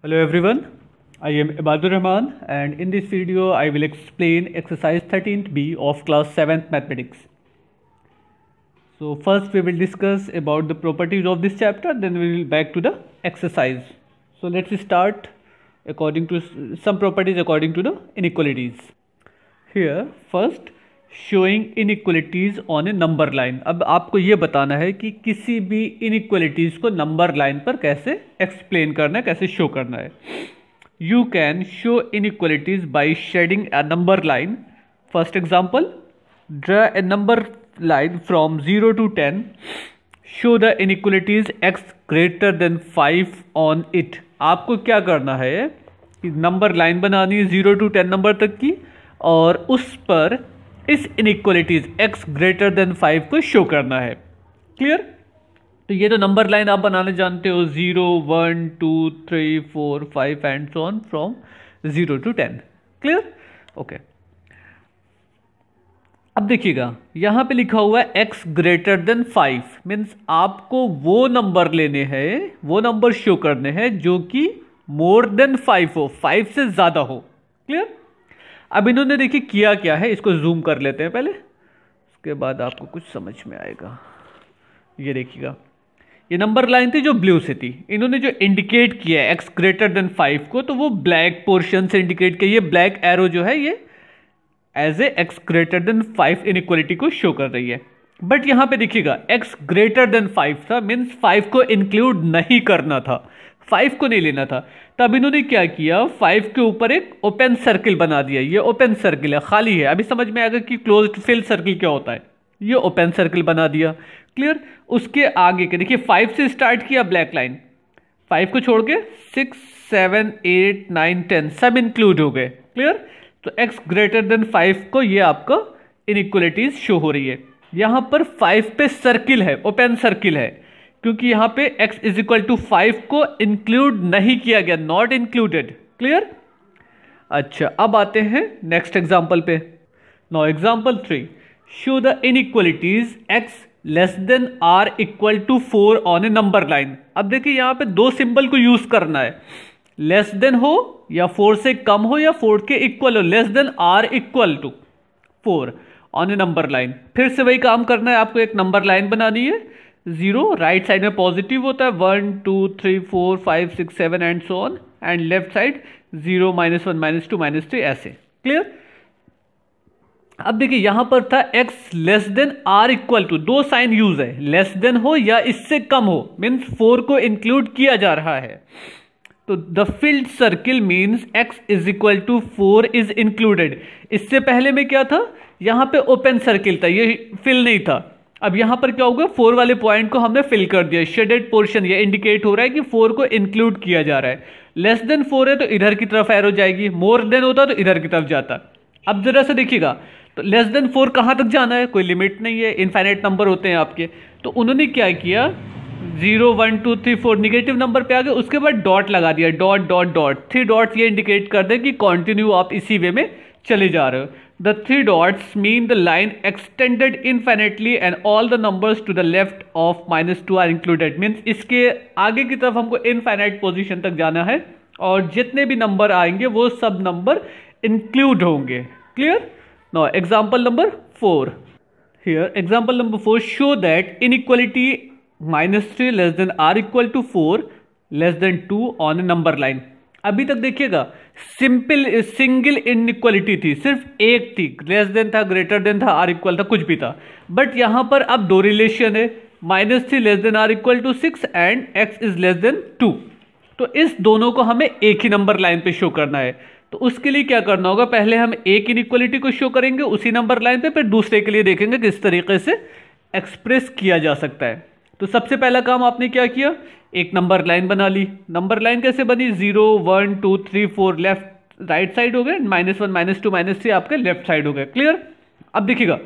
Hello everyone, I am Ibadur Rahman and in this video I will explain exercise 13th B of class 7th mathematics. So first we will discuss about the properties of this chapter, then we will back to the exercise. So let's start according to some properties according to the inequalities. Here first showing inequalities on a number line. अब आपको ये बताना है कि किसी भी inequalities को number line पर कैसे explain करना है, कैसे show करना है. You can show inequalities by shading a number line. First example, draw a number line from 0 to 10. Show the inequalities x greater than 5 on it. आपको क्या करना है कि नंबर लाइन बनानी है 0 to 10 नंबर तक की और उस पर इस इनइक्वालिटीज x ग्रेटर देन 5 को शो करना है. क्लियर? तो ये तो नंबर लाइन आप बनाने जानते हो 0 1 2 3 4 5 and so on from 0 to 10. Clear? Okay. अब देखिएगा यहां पे लिखा हुआ है x ग्रेटर देन 5 मीन्स आपको वो नंबर लेने हैं, वो नंबर शो करने हैं जो कि मोर देन 5 हो, 5 से ज्यादा हो. क्लियर? अब इन्होंने देखिए किया क्या है, इसको जूम कर लेते हैं पहले, उसके बाद आपको कुछ समझ में आएगा. ये देखिएगा ये नंबर लाइन थी जो ब्लू से थी, इन्होंने जो इंडिकेट किया है x ग्रेटर देन 5 को तो वो ब्लैक पोर्शन से इंडिकेट किया. ये ब्लैक एरो जो है ये as a x greater than 5 inequality को शो कर रही है. बट यहां पे देखिएगा x ग्रेटर देन 5 था मीन्स 5 को इंक्लूड नहीं करना था, 5 को नहीं लेना था. तब इन्होंने क्या किया, 5 के ऊपर एक ओपन सर्किल बना दिया. ये ओपन सर्किल है, खाली है. अभी समझ में आएगा कि क्लोज्ड फिल सर्किल क्या होता है. ये ओपन सर्किल बना दिया. क्लियर? उसके आगे के देखिए 5 से स्टार्ट किया ब्लैक लाइन, 5 को छोड़ के 6 7 8 9 10 सब इंक्लूड हो गए. क्लियर? तो x ग्रेटर देन 5 को ये आपका इनइक्वालिटीज शो हो रही है. यहां पर 5 पे सर्किल है, ओपन सर्किल है, क्योंकि यहां पे x इज इक्वल टू 5 को इंक्लूड नहीं किया गया, नॉट इंक्लूडेड. क्लियर? अच्छा, अब आते हैं नेक्स्ट एग्जांपल पे. Now example 3, show the inequalities x less than or equal to 4 on a number line. अब देखिए यहां पे दो सिंबल को यूज करना है, लेस देन हो या 4 से कम हो या 4 के इक्वल हो. Less than or equal to 4 on a number line. फिर से वही काम करना है, आपको एक नंबर लाइन बनानी है. 0 राइट साइड में पॉजिटिव होता है, 1 2 3 4 5 6 7 and so on, and left side 0 -1 -2 -3 ऐसे. क्लियर? अब देखिए यहां पर था x less than or equal to, दो साइन यूज है, लेस देन हो या इससे कम हो, मीन्स 4 को इंक्लूड किया जा रहा है. तो the filled circle means x is equal to 4 is included. इससे पहले में क्या था, यहां पे ओपन सर्किल था, ये फिल नहीं था. अब यहां पर क्या होगा, 4 वाले पॉइंट को हमने फिल कर दिया, शेडेड पोर्शन. ये इंडिकेट हो रहा है कि 4 को इंक्लूड किया जा रहा है. लेस देन 4 है तो इधर की तरफ एरो जाएगी, मोर देन होता तो इधर की तरफ जाता. अब जरा से देखिएगा तो लेस देन 4 कहां तक जाना है, कोई लिमिट नहीं है, इनफाइनाइट नंबर होते हैं आपके. तो उन्होंने क्या किया, 0 1 2 3 4 निगेटिव नंबर पे आ गए, उसके बाद डॉट लगा दिया, डॉट डॉट डॉट. 3 डॉट्स ये इंडिकेट कर दें कि कंटिन्यू आप इसी वे में चले जा रहे हो. The 3 dots mean the line extended infinitely and all the numbers to the left of -2 are included. Means इसके आगे की तरफ हमको infinite position तक जाना है और जितने भी नंबर आएंगे वो सब नंबर इंक्लूड होंगे. Clear? Now example number 4. Here example number 4 show that inequality -3 less than r equal to 4 less than 2 on a number line. अभी तक देखिएगा सिंगल इनइक्वालिटी थी, सिर्फ एक थी, लेस देन था, ग्रेटर देन था, आर इक्वल था, कुछ भी था. बट यहां पर अब दो रिलेशन है, -3 less than or equal to 6 and x is less than 2. तो इस दोनों को हमें एक ही नंबर लाइन पे शो करना है. तो उसके लिए क्या करना होगा, पहले हम एक इनइक्वालिटी को शो करेंगे उसी नंबर लाइन पे, फिर दूसरे के लिए देखेंगे किस तरीके से एक्सप्रेस किया जा सकता है. तो सबसे पहला काम आपने क्या किया, एक नंबर लाइन बना ली. नंबर लाइन कैसे बनी, 0 1 2 3 4 लेफ्ट राइट साइड हो गए, -1 -2 -3 आपके लेफ्ट साइड हो गए. क्लियर? अब देखिएगा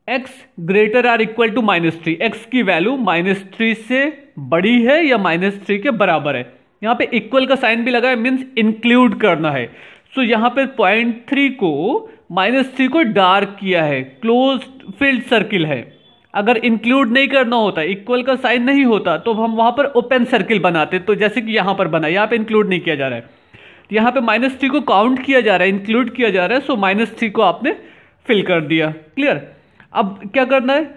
x greater or equal to -3, x की वैल्यू -3 से बड़ी है या -3 के बराबर है. यहां पे इक्वल का साइन भी लगा है, मीन्स इंक्लूड करना है. सो यहां पे 0.3 को -3 को डार्क किया है, क्लोज फील्ड सर्किल है. अगर इंक्लूड नहीं करना होता, इक्वल का साइन नहीं होता, तो हम वहां पर ओपन सर्किल बनाते। तो जैसे कि यहां पर बना, यहां पे इंक्लूड नहीं किया जा रहा है, यहां पे -3 को काउंट किया जा रहा है, इंक्लूड किया जा रहा है, सो -3 को आपने फिल कर दिया। क्लियर। अब क्या करना है,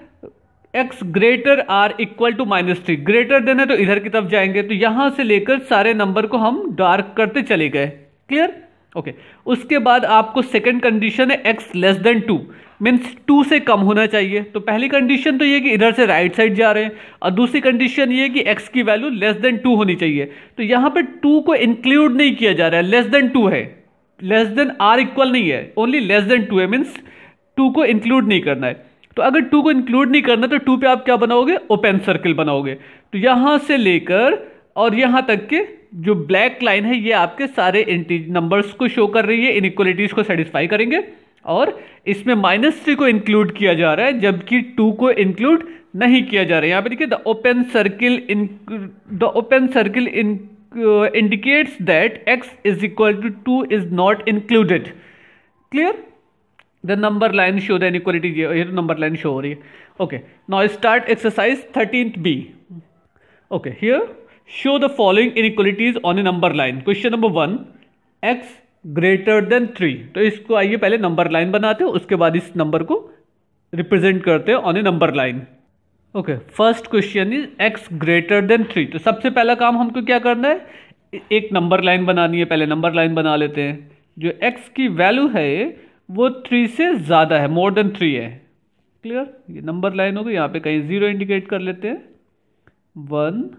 x greater or equal to -3, greater than है तो इधर की तरफ जाएंगे, तो यहां से लेकर सारे नंबर को हम डार्क करते चले गए। क्लियर। ओके। उसके बाद आपको सेकंड कंडीशन है x लेस देन 2, मीन्स 2 से कम होना चाहिए। तो पहली कंडीशन तो ये कि इधर से राइट साइड जा रहे हैं, और दूसरी कंडीशन ये कि x की वैल्यू लेस देन 2 होनी चाहिए। तो यहां पे 2 को इंक्लूड नहीं किया जा रहा है, लेस देन 2 है, लेस देन आर इक्वल नहीं है, ओनली लेस देन 2 है, मीन्स 2 को इंक्लूड नहीं करना है। तो अगर 2 को इंक्लूड नहीं करना तो 2 पे आप क्या बनाओगे, ओपन सर्किल बनाओगे। तो यहां से लेकर और यहां तक के जो ब्लैक लाइन है ये आपके सारे नंबर्स को शो कर रही है, इनइक्वालिटीज को सेटिस्फाई करेंगे। और इसमें -3 को इंक्लूड किया जा रहा है, जबकि 2 को इंक्लूड नहीं किया जा रहा है। यहां पे देखिए, the open circle indicates that x is equal to 2 is not included. Clear. The number line show the inequality, ये तो नंबर लाइन शो हो रही है। Okay, now start exercise 13B। Okay, here show the following inequalities on a number line. Question number 1, x greater than 3। तो इसको आइए पहले number line बनाते हैं, उसके बाद इस नंबर को रिप्रेजेंट करते हैं on a number line. Okay, first question is x greater than 3। तो सबसे पहला काम हमको क्या करना है, एक नंबर लाइन बनानी है। पहले नंबर लाइन बना लेते हैं। जो x की वैल्यू है वो 3 से ज़्यादा है, मोर देन 3 है। क्लियर। ये नंबर लाइन होगी, यहाँ पे कहीं 0 इंडिकेट कर लेते हैं। 1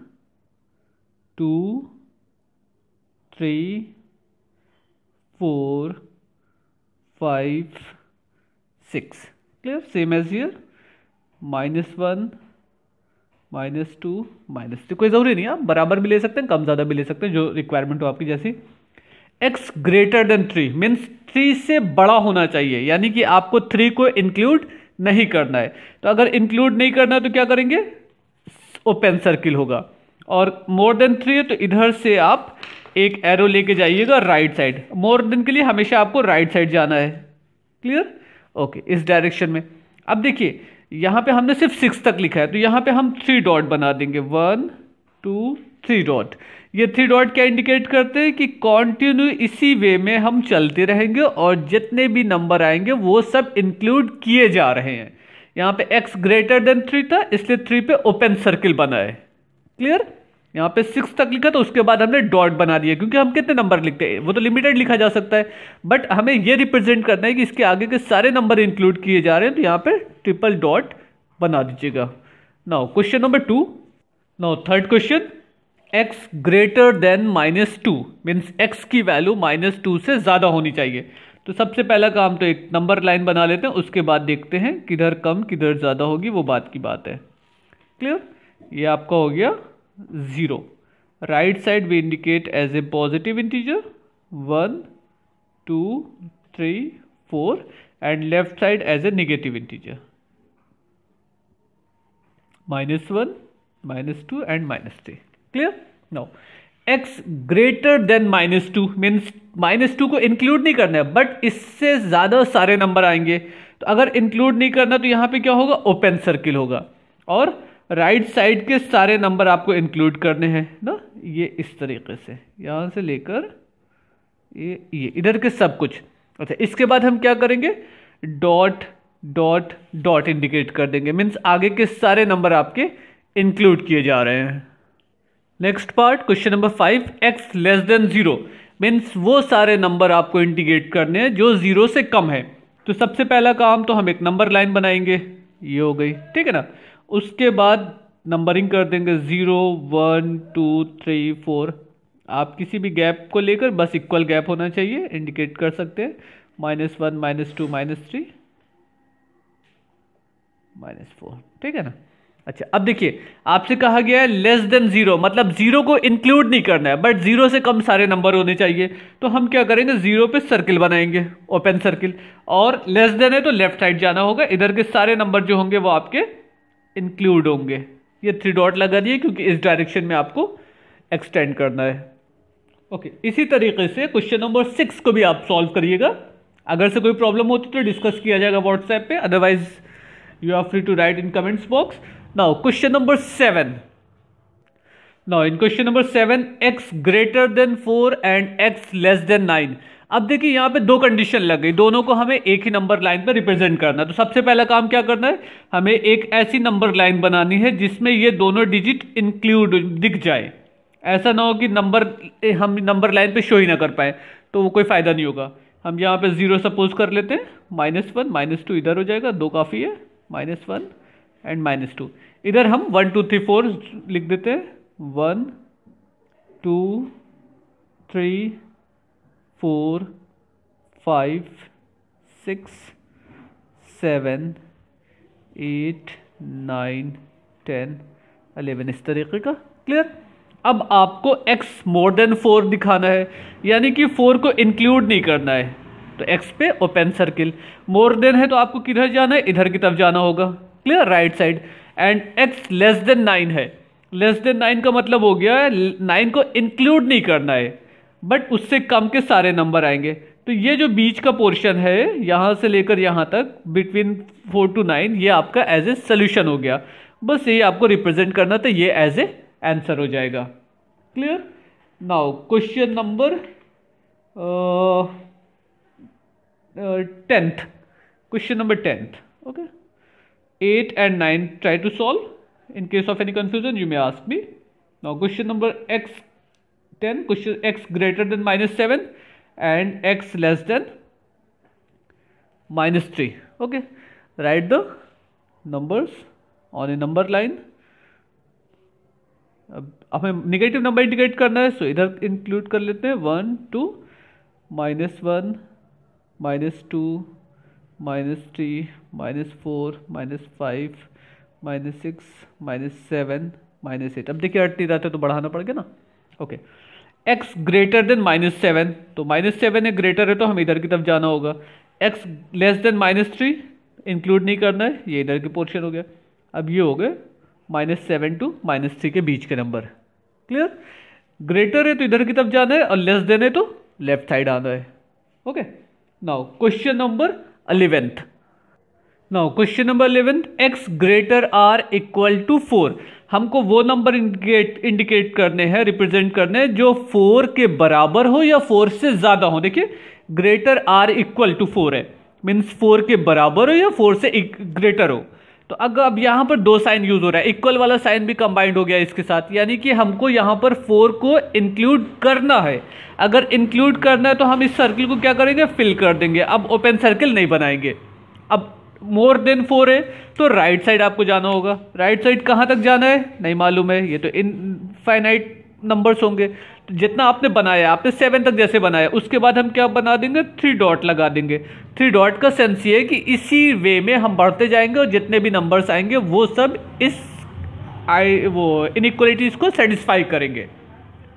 2 3 4 5 6। क्लियर। Same as here, -1 -2 -3। कोई ज़रूरी नहीं है, आप बराबर भी ले सकते हैं, कम ज़्यादा भी ले सकते हैं, जो रिक्वायरमेंट हो आपकी। जैसी x ग्रेटर देन 3 मीन्स 3 से बड़ा होना चाहिए, यानी कि आपको 3 को इंक्लूड नहीं करना है। तो अगर इंक्लूड नहीं करना है तो क्या करेंगे, ओपन सर्किल होगा। और मोर देन 3 है तो इधर से आप एक एरो लेके जाइएगा राइट साइड। मोर देन के लिए हमेशा आपको राइट साइड जाना है। क्लियर। ओके, इस डायरेक्शन में। अब देखिए, यहां पे हमने सिर्फ 6 तक लिखा है, तो यहां पे हम 3 डॉट बना देंगे। 1 2 3 डॉट। ये 3 डॉट क्या इंडिकेट करते हैं कि कॉन्टिन्यू इसी वे में हम चलते रहेंगे और जितने भी नंबर आएंगे वो सब इंक्लूड किए जा रहे हैं। यहाँ पे x ग्रेटर देन 3 था, इसलिए 3 पे ओपन सर्किल बना है। क्लियर। यहाँ पे 6 तक लिखा तो उसके बाद हमने डॉट बना दिया, क्योंकि हम कितने नंबर लिखते हैं, वो तो लिमिटेड लिखा जा सकता है, बट हमें ये रिप्रेजेंट करना है कि इसके आगे के सारे नंबर इंक्लूड किए जा रहे हैं। तो यहाँ पे ट्रिपल डॉट बना दीजिएगा। Now question number 2। Now third question, x greater than -2 means x की वैल्यू -2 से ज़्यादा होनी चाहिए। तो सबसे पहला काम तो एक नंबर लाइन बना लेते हैं, उसके बाद देखते हैं किधर कम किधर ज़्यादा होगी, वो बात की बात है। क्लियर। ये आपका हो गया 0। Right side we indicate as a positive integer 1 2 3 4 and left side as a negative integer -1 -2 and -3। Clear. Now x greater than -2 means -2 को इंक्लूड नहीं करना है, बट इससे ज्यादा सारे नंबर आएंगे। तो अगर इंक्लूड नहीं करना तो यहां पे क्या होगा, ओपन सर्किल होगा। और राइट साइड के सारे नंबर आपको इंक्लूड करने हैं ना, ये इस तरीके से यहां से लेकर ये इधर के सब कुछ। अच्छा, इसके बाद हम क्या करेंगे, डॉट डॉट डॉट इंडिकेट कर देंगे, मीन्स आगे के सारे नंबर आपके इंक्लूड किए जा रहे हैं। Next part, question number 5, x less then 0 means वो सारे नंबर आपको इंडिकेट करने हैं जो 0 से कम है। तो सबसे पहला काम तो हम एक नंबर लाइन बनाएंगे, ये हो गई, ठीक है ना। उसके बाद नंबरिंग कर देंगे 0 1 2 3 4। आप किसी भी गैप को लेकर, बस इक्वल गैप होना चाहिए, इंडिकेट कर सकते हैं। -1 -2 -3 -4, ठीक है ना। अच्छा, अब देखिए आपसे कहा गया है लेस देन 0, मतलब 0 को इंक्लूड नहीं करना है, बट 0 से कम सारे नंबर होने चाहिए। तो हम क्या करेंगे, 0 पे सर्किल बनाएंगे, ओपन सर्किल। और लेस देन है तो लेफ्ट साइड जाना होगा, इधर के सारे नंबर जो होंगे वो आपके इंक्लूड होंगे। ये 3 डॉट लगा दिए क्योंकि इस डायरेक्शन में आपको एक्सटेंड करना है। ओके, इसी तरीके से क्वेश्चन नंबर 6 को भी आप सॉल्व करिएगा। अगर से कोई प्रॉब्लम होती तो डिस्कस किया जाएगा व्हाट्सएप पे, otherwise You are free to write in comments box. Now question number 7. Now in question number 7, x greater than 4 and x less than 9. अब देखिए यहाँ पे दो कंडीशन लग गई, दोनों को हमें एक ही नंबर लाइन पे रिप्रेजेंट करना है। तो सबसे पहला काम क्या करना है, हमें एक ऐसी नंबर लाइन बनानी है जिसमें ये दोनों डिजिट इंक्लूड दिख जाए। ऐसा ना हो कि हम नंबर लाइन पे शो ही ना कर पाए, तो वो कोई फायदा नहीं होगा। हम यहाँ पे 0 सपोज कर लेते हैं, -1 -2 इधर हो जाएगा, 2 काफ़ी है, -1 एंड -2। इधर हम 1 2 3 4 लिख देते हैं, 1 2 3 4 5 6 7 8 9 10 11 इस तरीके का। क्लियर। अब आपको x मोर देन 4 दिखाना है, यानी कि 4 को इंक्लूड नहीं करना है। तो x पे ओपन सर्किल, मोर देन है तो आपको किधर जाना है, इधर की तरफ जाना होगा। Clear, right side. And x less then 9 है, लेस देन 9 का मतलब हो गया 9 को इंक्लूड नहीं करना है, बट उससे कम के सारे नंबर आएंगे। तो ये जो बीच का पोर्शन है यहाँ से लेकर यहाँ तक बिटवीन 4 to 9, ये आपका एज ए सोल्यूशन हो गया। बस ये आपको रिप्रेजेंट करना था, ये एज ए आंसर हो जाएगा। Clear. Now question number 10th, question number 10th। Okay, 8 and 9 try to solve. In case of any confusion you may ask me. Now question number 10, question x greater than -7 and x less than -3. Okay, write the numbers on a number line. अब हमें negative number indicate करना है, सो इधर include कर लेते हैं 1 2 -1 -2 -3 -4 -5 -6 -7 -8। अब देखिए 8 नहीं रहता तो बढ़ाना पड़ गया ना। ओके, x ग्रेटर देन -7, तो -7 है, ग्रेटर है तो हमें इधर की तरफ जाना होगा। x लेस देन -3 इंक्लूड नहीं करना है, ये इधर के पोर्शन हो गया। अब ये हो गए -7 to -3 के बीच के नंबर। क्लियर। ग्रेटर है तो इधर की तरफ जाना है और लेस देन है तो लेफ्ट साइड आना है। Okay, now question number 11th। Now question number 11th, x greater or equal to 4। हमको वो नंबर इंडिकेट करने हैं, रिप्रेजेंट करने हैं जो 4 के बराबर हो या 4 से ज्यादा हो। देखिए ग्रेटर आर इक्वल टू 4 है, मीन्स 4 के बराबर हो या 4 से ग्रेटर हो। तो अगर अब यहाँ पर दो साइन यूज हो रहा है, इक्वल वाला साइन भी कंबाइंड हो गया इसके साथ, यानी कि हमको यहाँ पर 4 को इंक्लूड करना है। अगर इंक्लूड करना है तो हम इस सर्किल को क्या करेंगे, फिल कर देंगे। अब ओपन सर्किल नहीं बनाएंगे। अब मोर देन 4 है तो राइट साइड आपको जाना होगा। राइट साइड कहाँ तक जाना है नहीं मालूम है, ये तो इनफाइनाइट नंबर्स होंगे। तो जितना आपने बनाया, आपने 7 तक जैसे बनाया, उसके बाद हम क्या बना देंगे, 3 डॉट लगा देंगे। 3 डॉट का सेंस ये है कि इसी वे में हम बढ़ते जाएंगे और जितने भी नंबर्स आएंगे वो सब इस इनइक्वलिटीज को सेटिस्फाई करेंगे।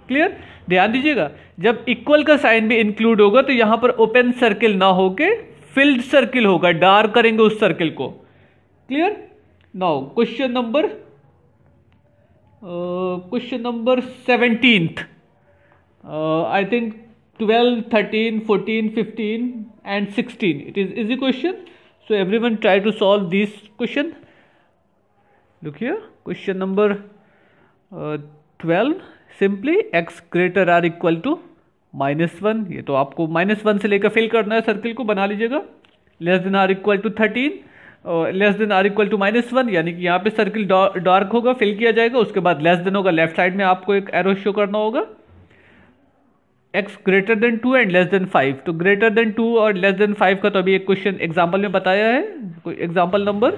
क्लियर। ध्यान दीजिएगा, जब इक्वल का साइन भी इंक्लूड होगा तो यहाँ पर ओपन सर्किल ना होके फिल्ड सर्किल होगा, डार्क करेंगे उस सर्किल को। Clear. Now question number 17th, I think 12, 13, 14, 15 and 16. It is easy question. So everyone try to solve this question. Look here, question number 12. Simply x greater or equal to -1. ये तो आपको -1 से लेकर fill करना है, circle को बना लीजिएगा। Less than or equal to 13, less than or equal to -1, यानी कि यहाँ पे सर्किल डार्क होगा, फिल किया जाएगा। उसके बाद लेस देन होगा, लेफ्ट साइड में आपको एक एरो शो करना होगा। x greater than 2 and less than 5, तो ग्रेटर देन 2 और लेस देन 5 का तो अभी एक क्वेश्चन एग्जाम्पल में बताया है। कोई एग्जाम्पल नंबर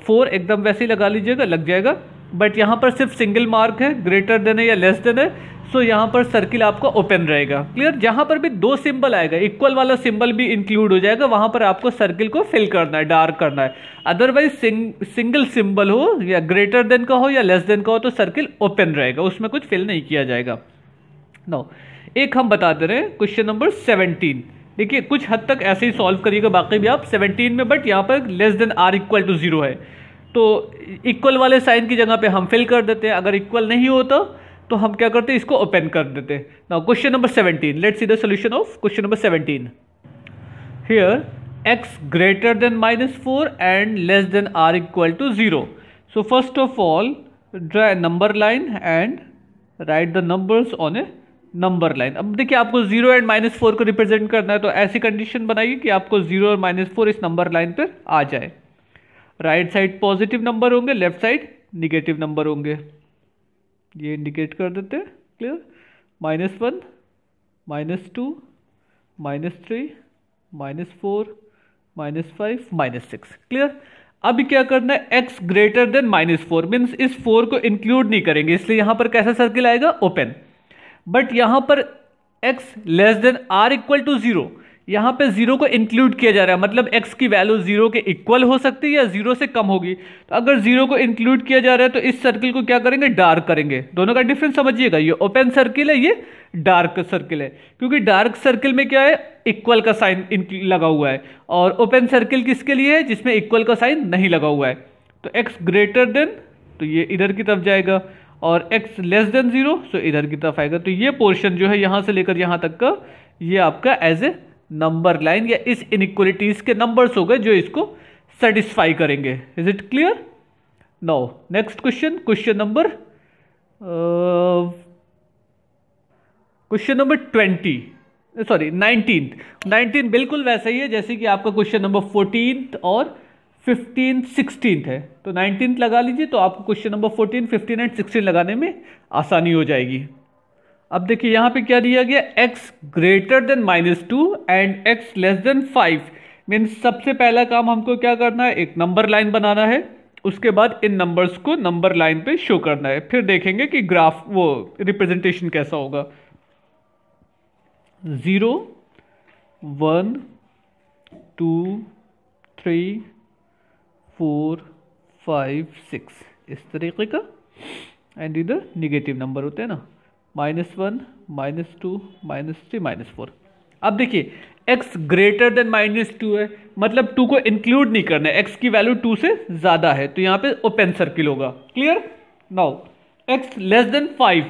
4 एकदम वैसे ही लगा लीजिएगा, लग जाएगा। बट यहाँ पर सिर्फ सिंगल मार्क है, ग्रेटर देन है या लेस देन है, सो यहाँ पर सर्किल आपका ओपन रहेगा। क्लियर। जहाँ पर भी 2 सिंबल आएगा, इक्वल वाला सिंबल भी इंक्लूड हो जाएगा, वहाँ पर आपको सर्किल को फिल करना है, डार्क करना है। अदरवाइज सिंगल सिंबल हो या ग्रेटर देन का हो या लेस देन का हो तो सर्किल ओपन रहेगा, उसमें कुछ फिल नहीं किया जाएगा। नो, एक हम बता दे रहे हैं क्वेश्चन नंबर 17। देखिए कुछ हद तक ऐसे ही सॉल्व करिएगा, बाकी भी आप 17 में, बट यहाँ पर less than or equal to 0 है, तो इक्वल वाले साइन की जगह पे हम फिल कर देते हैं। अगर इक्वल नहीं होता तो हम क्या करते हैं, इसको ओपन कर देते हैं। Now question number 17, let's see the solution of question number 17। Here x greater than -4 and less than r equal to 0. So first of all, draw a number line and write the numbers on a number line. अब देखिए आपको 0 and -4 को represent करना है, तो ऐसी condition बनाइए कि आपको 0 और -4 इस नंबर लाइन पर आ जाए. राइट साइड पॉजिटिव नंबर होंगे, लेफ्ट साइड निगेटिव नंबर होंगे. ये इंडिकेट कर देते हैं. क्लियर? -1, -2, -3, -4, -5, -6. क्लियर? अभी क्या करना है, x ग्रेटर देन -4 मीन्स इस 4 को इंक्लूड नहीं करेंगे, इसलिए यहां पर कैसा सर्किल आएगा, ओपन. बट यहां पर x less than r equal to 0, यहां पे 0 को इंक्लूड किया जा रहा है, मतलब x की वैल्यू 0 के इक्वल हो सकती है या 0 से कम होगी. तो अगर 0 को इंक्लूड किया जा रहा है तो इस सर्किल को क्या करेंगे, डार्क करेंगे. दोनों का डिफरेंस समझिएगा, ये ओपन सर्किल है, ये डार्क सर्किल है. क्योंकि डार्क सर्किल में क्या है, इक्वल का साइन लगा हुआ है, और ओपन सर्किल किसके लिए है, जिसमें इक्वल का साइन नहीं लगा हुआ है. तो x ग्रेटर देन, तो ये इधर की तरफ जाएगा, और x लेस देन 0 सो इधर की तरफ आएगा. तो ये पोर्शन जो है यहां से लेकर यहां तक का, ये आपका एज ए नंबर लाइन या इस इनइक्वलिटीज के नंबर्स हो गए जो इसको सेटिस्फाई करेंगे. Is it clear? Now next question, question number 19 बिल्कुल वैसा ही है जैसे कि आपका क्वेश्चन नंबर 14 और 15, 16 है. तो 19 लगा लीजिए, तो आपको क्वेश्चन नंबर 14, 15 एंड 16 लगाने में आसानी हो जाएगी. अब देखिए यहां पे क्या दिया गया, x greater than -2 and x less then 5 means सबसे पहला काम हमको क्या करना है, एक नंबर लाइन बनाना है. उसके बाद इन नंबर्स को नंबर लाइन पे शो करना है. फिर देखेंगे कि ग्राफ वो रिप्रेजेंटेशन कैसा होगा. 0, 1, 2, 3, 4, 5, 6 इस तरीके का. एंड इधर निगेटिव नंबर होते हैं ना, -1, -2, -3, -4. अब देखिए x ग्रेटर देन -2 है, मतलब 2 को इंक्लूड नहीं करना है, x की वैल्यू 2 से ज्यादा है, तो यहां पे ओपन सर्किल होगा. Clear? Now x less then 5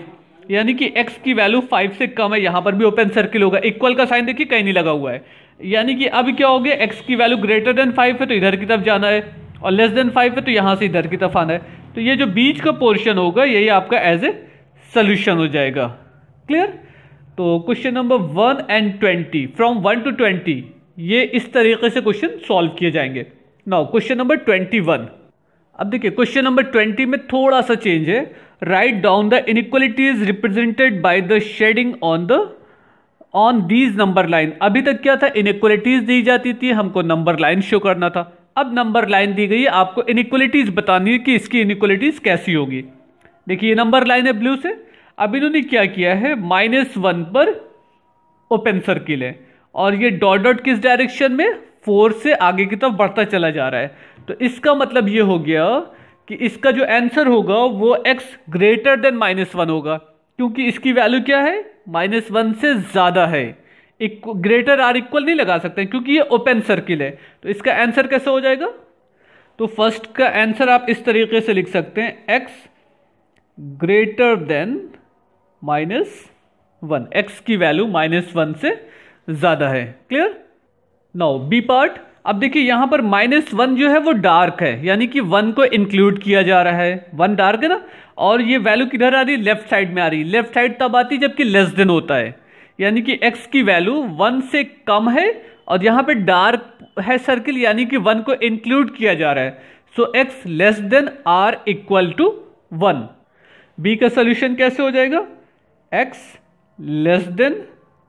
यानी कि x की वैल्यू 5 से कम है, यहां पर भी ओपन सर्किल होगा. इक्वल का साइन देखिए कहीं नहीं लगा हुआ है, यानी कि अब क्या हो गया, x की वैल्यू ग्रेटर देन 5 है तो इधर की तरफ जाना है, और लेस देन 5 है तो यहां से इधर की तरफ आना है. तो ये जो बीच का पोर्शन होगा यही आपका एज ए सोल्यूशन हो जाएगा. क्लियर? तो question number 1 and 20 from 1 to 20 ये इस तरीके से क्वेश्चन सॉल्व किए जाएंगे. Now question number 21. अब देखिए क्वेश्चन नंबर 20 में थोड़ा सा चेंज है. Write down the inequalities represented by the shading on these number line. अभी तक क्या था, इनइक्वालिटीज दी जाती थी, हमको नंबर लाइन शो करना था. अब नंबर लाइन दी गई है, आपको इनइक्वालिटीज बतानी है कि इसकी इनइक्वालिटीज कैसी होगी. देखिए ये नंबर लाइन है ब्लू से. अब इन्होंने क्या किया है, -1 पर ओपन सर्किल है, और ये डॉट डॉट किस डायरेक्शन में, 4 से आगे की तरफ बढ़ता चला जा रहा है. तो इसका मतलब ये हो गया कि इसका जो आंसर होगा वो x ग्रेटर देन -1 होगा, क्योंकि इसकी वैल्यू क्या है, -1 से ज्यादा है. ग्रेटर आर इक्वल नहीं लगा सकते क्योंकि ये ओपन सर्किल है. तो इसका आंसर कैसा हो जाएगा, तो फर्स्ट का आंसर आप इस तरीके से लिख सकते हैं, x ग्रेटर देन -1, x की वैल्यू -1 से ज्यादा है. क्लियर? Now B part. अब देखिए यहां पर -1 जो है वो डार्क है, यानी कि 1 को इंक्लूड किया जा रहा है. 1 डार्क है ना, और ये वैल्यू किधर आ रही है, लेफ्ट साइड में आ रही है. लेफ्ट साइड तब आती है जबकि लेस देन होता है, यानी कि x की वैल्यू 1 से कम है, और यहां पे डार्क है सर्किल, यानी कि 1 को इंक्लूड किया जा रहा है. So x less than r equal to 1. B का सोल्यूशन कैसे हो जाएगा, x less than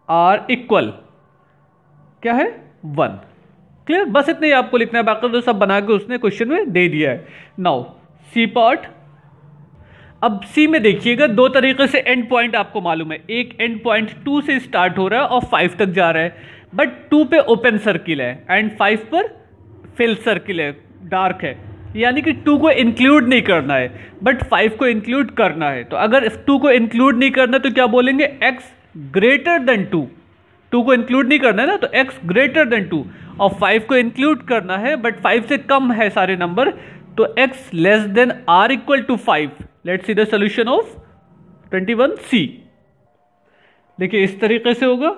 r equal क्या है, 1. क्लियर? बस इतना ही आपको लिखना है, बाकी तो सब बना के उसने क्वेश्चन में दे दिया है. Now C part. अब सी में देखिएगा दो तरीके से एंड पॉइंट आपको मालूम है. एक एंड पॉइंट 2 से स्टार्ट हो रहा है और 5 तक जा रहा है, बट 2 पे ओपन सर्किल है एंड 5 पर फिल सर्किल है, डार्क है, यानी कि 2 को इंक्लूड नहीं करना है बट 5 को इंक्लूड करना है. तो अगर 2 को इंक्लूड नहीं करना तो क्या बोलेंगे, x ग्रेटर देन 2. 2 को इंक्लूड नहीं करना है ना, तो x ग्रेटर देन 2, और 5 को इंक्लूड करना है बट 5 से कम है सारे नंबर, तो x less than r equal to 5. Let's see the solution of 21C. देखिए इस तरीके से होगा,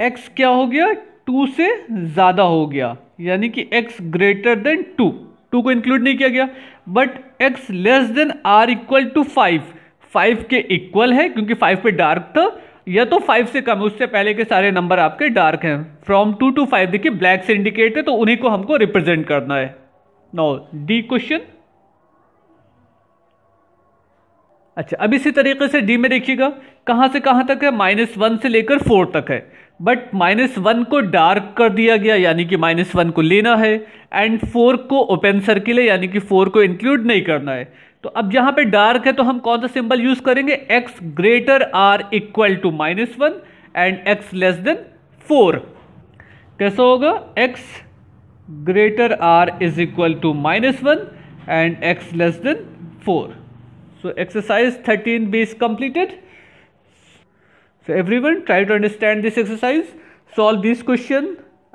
x क्या हो गया 2 से ज़्यादा हो गया, यानी कि x ग्रेटर देन 2, 2 को इंक्लूड नहीं किया गया, but x less than or equal to 5, 5 के इक्वल है क्योंकि 5 पे डार्क था, या तो 5 से कम, उससे पहले के सारे नंबर आपके डार्क हैं। फ्रॉम 2 to 5 देखिए ब्लैक से इंडिकेट है, तो उन्हीं को हमको रिप्रेजेंट करना है। Now D question. अच्छा, अब इसी तरीके से डी में देखिएगा कहां से कहां तक है, -1 से लेकर 4 तक है, बट -1 को डार्क कर दिया गया, यानी कि -1 को लेना है, एंड 4 को ओपन सर्किल है, यानी कि 4 को इंक्लूड नहीं करना है। तो अब जहां पे डार्क है तो हम कौन सा सिंबल यूज करेंगे, x greater or equal to -1 and x less than 4। कैसा होगा, x greater or is equal to -1 and x less than 4। So exercise 13b is completed. So everyone try to understand this exercise. Solve this question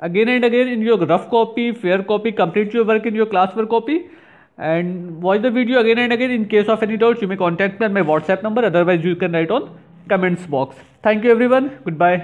again and again in your rough copy, fair copy. Complete your work in your classwork copy and watch the video again and again. In case of any doubts, you may contact me on my WhatsApp number. Otherwise, you can write on comments box. Thank you everyone. Goodbye.